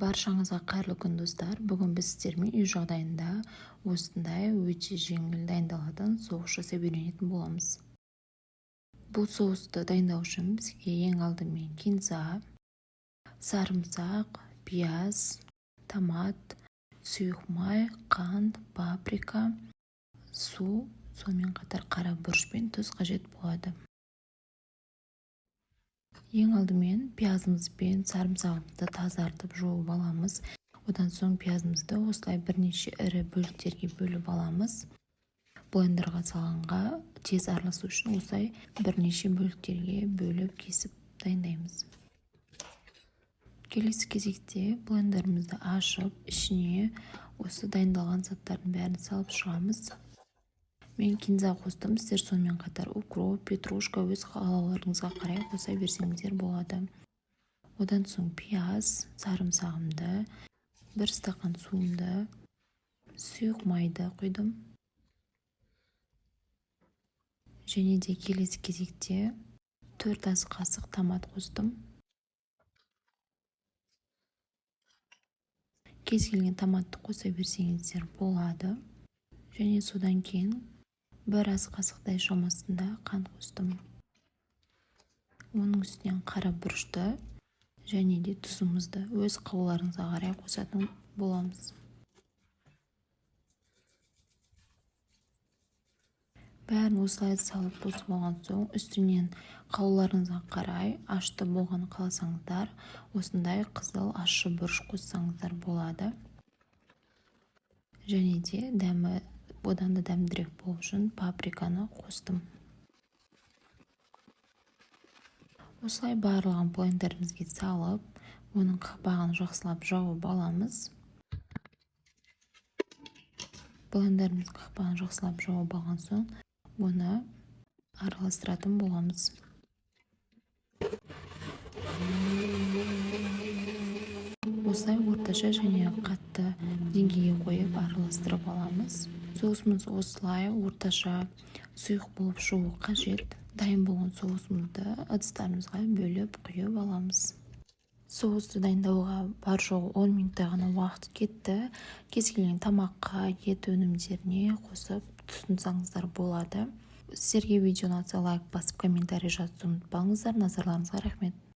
Баршаңызға қайырлы күн достар. Бүгін біз сіздермен үй жағдайында осындай өте жеңіл дайындалатын соус жасап үйренетін боламыз. Бұл соусты дайындау үшін бізге ең алдымен кинза, сарымсақ, пияз, томат, сұйық май, қант, паприка, су, сонымен қатар қара бұрыш пен тұз қажет болады. Ең алдымен пиязымыз бен сарымсағымызды тазартып жуып аламыз. Одан соң пиязымызды осылай бірнеше ірі бөліктерге бөліп аламыз. Блендерға салғанға тез араласу үшін осылай бірнеше бөліктерге бөліп кесіп дайындаймыз. Келесі кезекте блендерімізді ашып, ішіне осы дайындалған заттардың бәрін салып шығамыз. Мен кинза қостым, сіздер сонымен қатар укроп, петрушка өз қалауларыңызға қарай қоса берсеңіздер болады. Одан соң пияз, сарымсағымды, 1 стақан суымды, сұйық майды құйдым. Және де келесі кезекте 4 ас қасық томат қостым. Кез келген томатты қоса берсеңіздер болады. Және содан кейін 1 ас қасықтай шамасында қант қостым. Оның үстінен қара бұрышты және де тұзымызды өз қалауларыңызға қарай қосатын боламыз. Бәрін осылай салып қосып болған соң, үстінен қалауларыңызға қарай ашты болған қаласаңыздар, осындай қызыл ащы бұрыш қоссаңыздар болады. Және де дәмі одан да дәмдірек болу үшін паприканы қостым. Осылай барлығын блендерімізге салып, оның қақпағын жақсылап жауып аламыз. Блендеріміз қақпағын жақсылап жауып алған соң, оны араластыратын боламыз. Осылай орташа және қатты деңгейге қойып араластырып аламыз. Соусымыз осылай орташа сұйық болып шығуы қажет. Дайын болған соусымызды ыдыстарымызға бөліп құйып аламыз. Соусты дайындауға бар жоғы 10 минуттай ғана уақыт кетті. Кез келген тамаққа, ет өнімдеріне қосып тұтынсаңыздар болады. Сіздерге видео ұнаса лайк басып комментарий жазуды ұмытпаңыздар. Назарларыңызға рахмет.